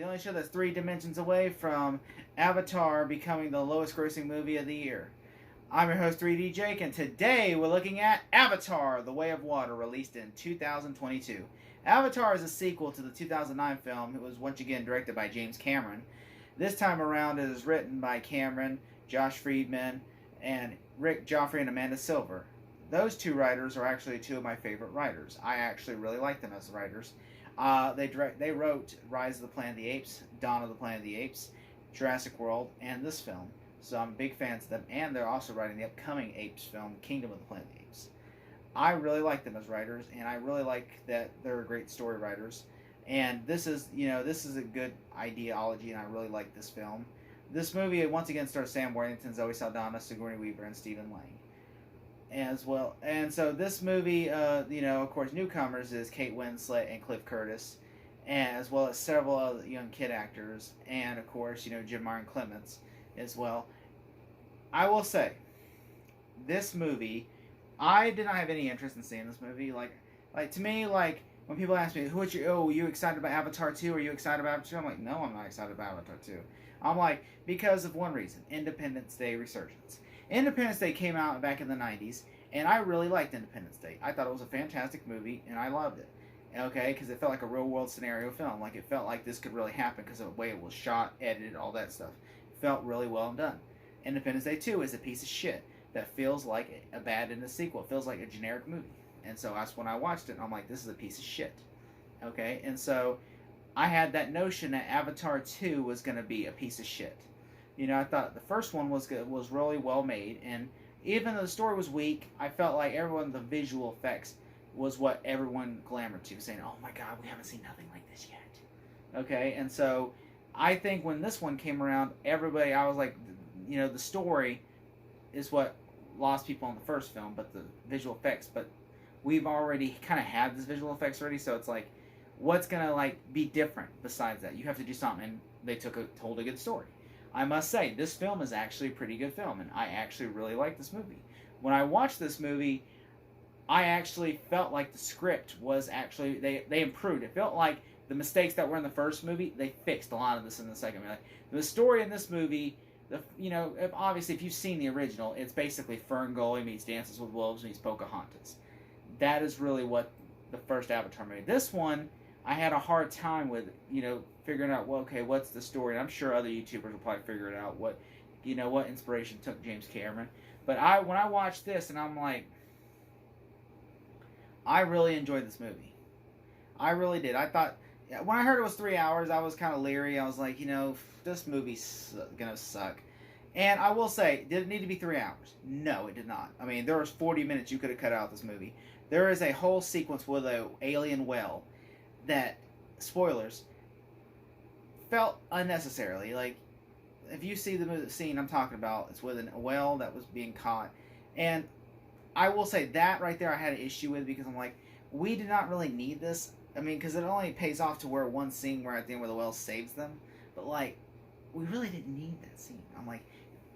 the only show that's 3 dimensions away from Avatar becoming the lowest grossing movie of the year. I'm your host, 3D Jake, and today we're looking at Avatar The Way of Water, released in 2022. Avatar is a sequel to the 2009 film. It was once again directed by James Cameron. This time around, it is written by Cameron, Josh Friedman, and Rick Joffrey and Amanda Silver. Those two writers are actually two of my favorite writers. I actually really like them as writers. They wrote Rise of the Planet of the Apes, Dawn of the Planet of the Apes, Jurassic World, and this film. So I'm big fans of them, and they're also writing the upcoming Apes film, Kingdom of the Planet of the Apes. I really like them as writers, and I really like that they're great story writers. And this is a good ideology, and I really like this film. This movie once again stars Sam Worthington, Zoe Saldana, Sigourney Weaver, and Stephen Lang as well. And so this movie, of course, newcomers is Kate Winslet and Cliff Curtis, and as well as several other young kid actors, and of course, Jim Martin Clements as well. I will say, this movie, I did not have any interest in seeing this movie. Like to me, like when people ask me, you excited about Avatar 2? Are you excited about Avatar 2? I'm like, no, I'm not excited about Avatar 2. I'm like, because of one reason, Independence Day resurgence. Independence Day came out back in the 90s, and I really liked Independence Day. I thought it was a fantastic movie, and I loved it. Okay, because it felt like a real-world scenario film. Like, it felt like this could really happen because of the way it was shot, edited, all that stuff. It felt really well done. Independence Day 2 is a piece of shit that feels like a bad in the sequel. It feels like a generic movie. And so that's when I watched it, and I'm like, this is a piece of shit. Okay, and so I had that notion that Avatar 2 was going to be a piece of shit. I thought the first one was good, was really well made, and even though the story was weak, I felt like the visual effects was what everyone clamored to, saying, "Oh my God, we haven't seen nothing like this yet." Okay, and so I think when this one came around, everybody, I was like, the story is what lost people in the first film, but the visual effects. But we've already kind of had this visual effects already, so it's like, what's gonna be different besides that? You have to do something, and they told a good story. I must say, this film is actually a pretty good film, and I actually really like this movie. When I watched this movie, I actually felt like the script was actually, they improved. It felt like the mistakes that were in the first movie, they fixed a lot of this in the second movie. Like, the story in this movie, obviously if you've seen the original, it's basically Fern Gully meets Dances with Wolves meets Pocahontas. That is really what the first Avatar movie. This one, I had a hard time with, figuring out, what's the story? And I'm sure other YouTubers will probably figure it out, what inspiration took James Cameron. But when I watched this, and I'm like, I really enjoyed this movie. I really did. I thought, when I heard it was 3 hours, I was kind of leery. I was like, this movie's gonna suck. And I will say, did it need to be 3 hours? No, it did not. I mean, there was 40 minutes you could have cut out of this movie. There is a whole sequence with an alien whale that, spoilers, felt unnecessarily. Like, if you see the scene I'm talking about, it's with a whale that was being caught. And I will say that right there I had an issue with, because I'm like, we did not really need this. I mean, because it only pays off to where one scene where at the end where the whale saves them. But, we really didn't need that scene. I'm like,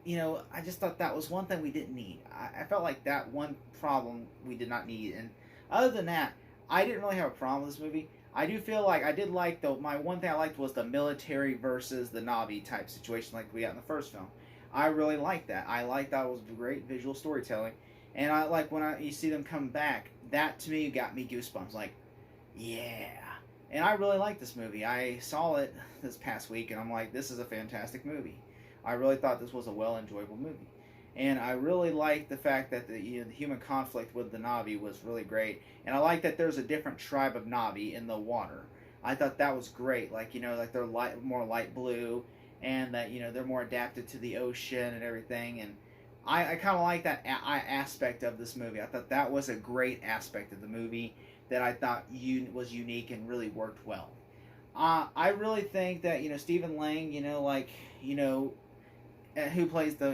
I just thought that was one thing we didn't need. I felt like that one problem we did not need. And other than that, I didn't really have a problem with this movie. I do feel like I did like, though, my one thing I liked was the military versus the Na'vi type situation like we got in the first film. I really liked that. I liked that. It was great visual storytelling. And I like when you see them come back, that to me got me goosebumps. Like, yeah. And I really like this movie. I saw it this past week, and I'm like, this is a fantastic movie. I really thought this was a well-enjoyable movie. And I really like the fact that the human conflict with the Na'vi was really great. And I like that there's a different tribe of Na'vi in the water. I thought that was great. Like they're more light blue, and that, they're more adapted to the ocean and everything. And I kind of like that aspect of this movie. I thought that was a great aspect of the movie that I thought was unique and really worked well. I really think that, Stephen Lang, who plays the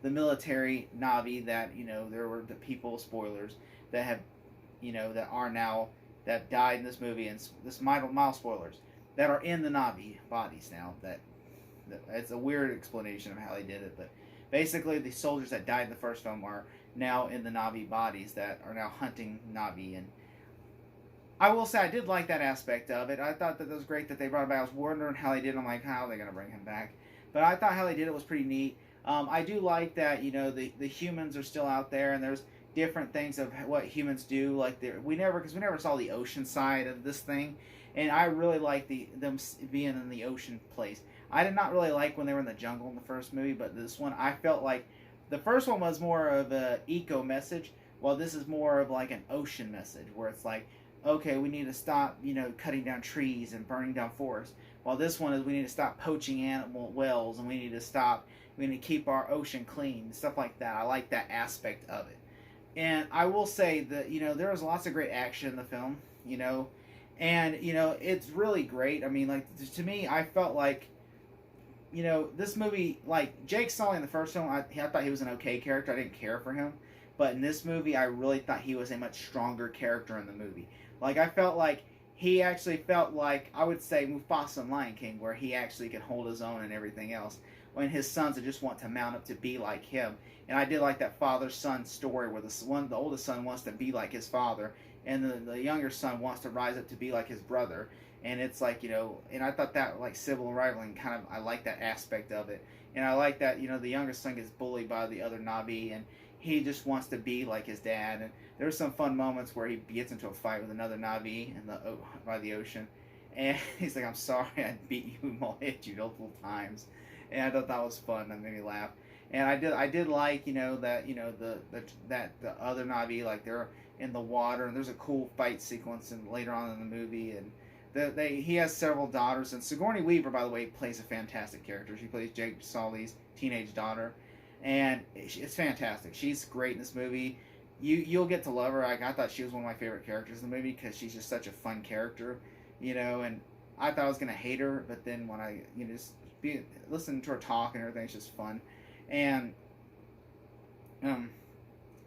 military Na'vi that, there were the people, spoilers, that have, that are now, that died in this movie, and this mild spoilers, that are in the Na'vi bodies now. That it's a weird explanation of how they did it, but basically the soldiers that died in the first film are now in the Na'vi bodies that are now hunting Na'vi. And I will say I did like that aspect of it. I thought that was great that they brought it back. I was wondering how they did it. I'm like, how are they going to bring him back? But I thought how they did it was pretty neat. I do like that, the humans are still out there, and there's different things of what humans do. Like we never saw the ocean side of this thing, and I really like them being in the ocean place. I did not really like when they were in the jungle in the first movie, but this one I felt like the first one was more of a eco message, while this is more of like an ocean message, where it's like, okay, we need to stop, cutting down trees and burning down forests. While this one is we need to stop poaching animal wells, and we need to keep our ocean clean, stuff like that. I like that aspect of it. And I will say that, there was lots of great action in the film, and, it's really great. I mean, like, to me, I felt like, this movie, like, Jake Sully in the first film, I thought he was an okay character. I didn't care for him. But in this movie, I really thought he was a much stronger character in the movie. Like, I felt like he actually felt like, I would say, Mufasa in Lion King, where he actually could hold his own and everything else, when his sons just want to mount up to be like him. And I did like that father-son story where the oldest son wants to be like his father, and the younger son wants to rise up to be like his brother. And it's like, and I thought that, like, sibling rivaling, I like that aspect of it. And I like that, the younger son gets bullied by the other Navi, and he just wants to be like his dad. And there's some fun moments where he gets into a fight with another Navi by the ocean, and he's like, "I'm sorry, I beat you, hit you multiple times," and I thought that was fun. That made me laugh. And I did like, that, the other Navi, like, they're in the water, and there's a cool fight sequence later on in the movie. And he has several daughters, and Sigourney Weaver, by the way, plays a fantastic character. She plays Jake Sully's teenage daughter, and it's fantastic. She's great in this movie. You'll get to love her. I thought she was one of my favorite characters in the movie because she's just such a fun character, and I thought I was gonna hate her, but then when I just listen to her talk and everything, it's just fun. And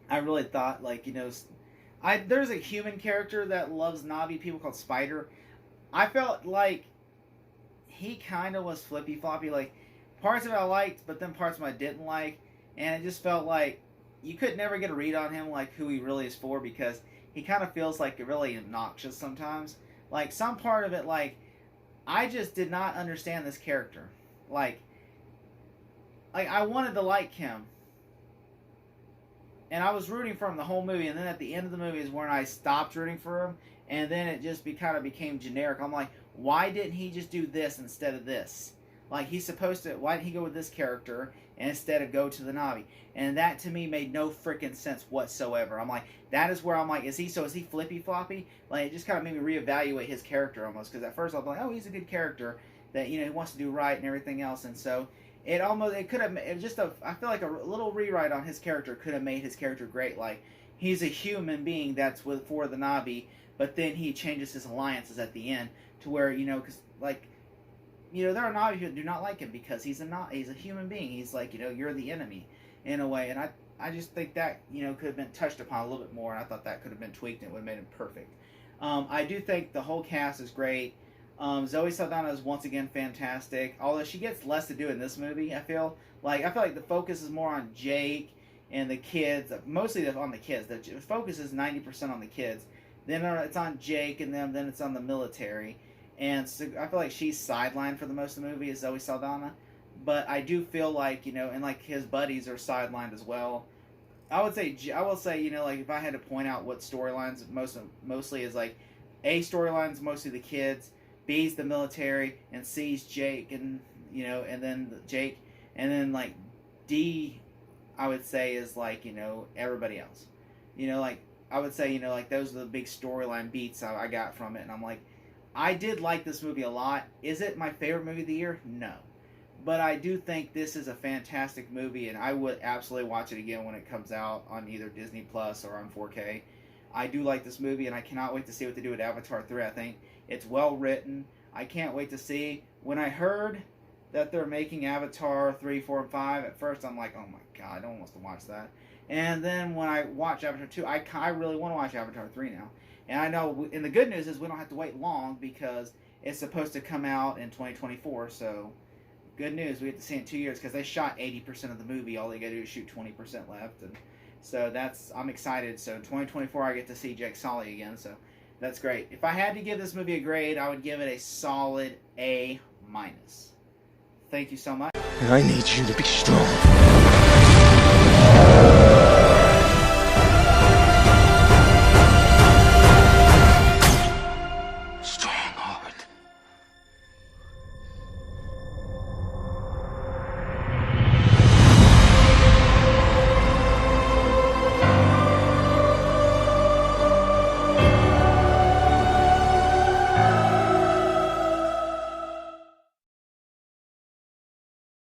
I really thought, like, there's a human character that loves Navi people called Spider. I felt like he kind of was flippy floppy. Like, parts of it I liked, but then parts of it I didn't like, and it just felt like you could never get a read on him, like who he really is for, because he kind of feels like really obnoxious sometimes. Like, some part of it, like, I just did not understand this character. Like I wanted to like him, and I was rooting for him the whole movie, and then at the end of the movie is when I stopped rooting for him, and then it just kind of became generic. I'm like, why didn't he just do this instead of this? Like, he's supposed to, why didn't he go with this character and instead of go to the Navi? And that to me made no freaking sense whatsoever. I'm like, that is where I'm like, is he flippy floppy? Like, it just kind of made me reevaluate his character almost, because at first I was like, oh, he's a good character that, he wants to do right and everything else. And so it could have, I feel like a little rewrite on his character could have made his character great. Like, he's a human being that's for the Navi, but then he changes his alliances at the end to where, because, like, there are Navi who do not like him because he's a human being. He's like, you're the enemy in a way. And I just think that, could have been touched upon a little bit more, and I thought that could have been tweaked and it would have made him perfect. I do think the whole cast is great. Zoe Saldana is once again fantastic, although she gets less to do in this movie. I feel like the focus is more on Jake and the kids, mostly on the kids. The focus is 90% on the kids. Then it's on Jake, and then it's on the military. And so I feel like she's sidelined for the most of the movie as Zoe Saldana. But I do feel like, and like his buddies are sidelined as well. I will say, like, if I had to point out what storylines mostly is, like, A storyline's mostly the kids, B's the military, and C's Jake, and and then Jake, and then, like, D, I would say, is, like, everybody else. Like, I would say, like, those are the big storyline beats I got from it, and I'm like, I did like this movie a lot. Is it my favorite movie of the year? No. But I do think this is a fantastic movie, and I would absolutely watch it again when it comes out on either Disney Plus or on 4K. I do like this movie, and I cannot wait to see what they do with Avatar 3. I think it's well written. I can't wait to see. When I heard that they're making Avatar 3, 4, and 5, at first I'm like, oh my god, no one wants to watch that. And then when I watch Avatar 2, I really want to watch Avatar 3 now. And I know, and the good news is we don't have to wait long because it's supposed to come out in 2024. So, good news, we have to see it in 2 years because they shot 80% of the movie. All they got to do is shoot 20% left. And so I'm excited. So, in 2024, I get to see Jake Sully again. So, That's great. If I had to give this movie a grade, I would give it a solid A-. Thank you so much. I need you to be strong.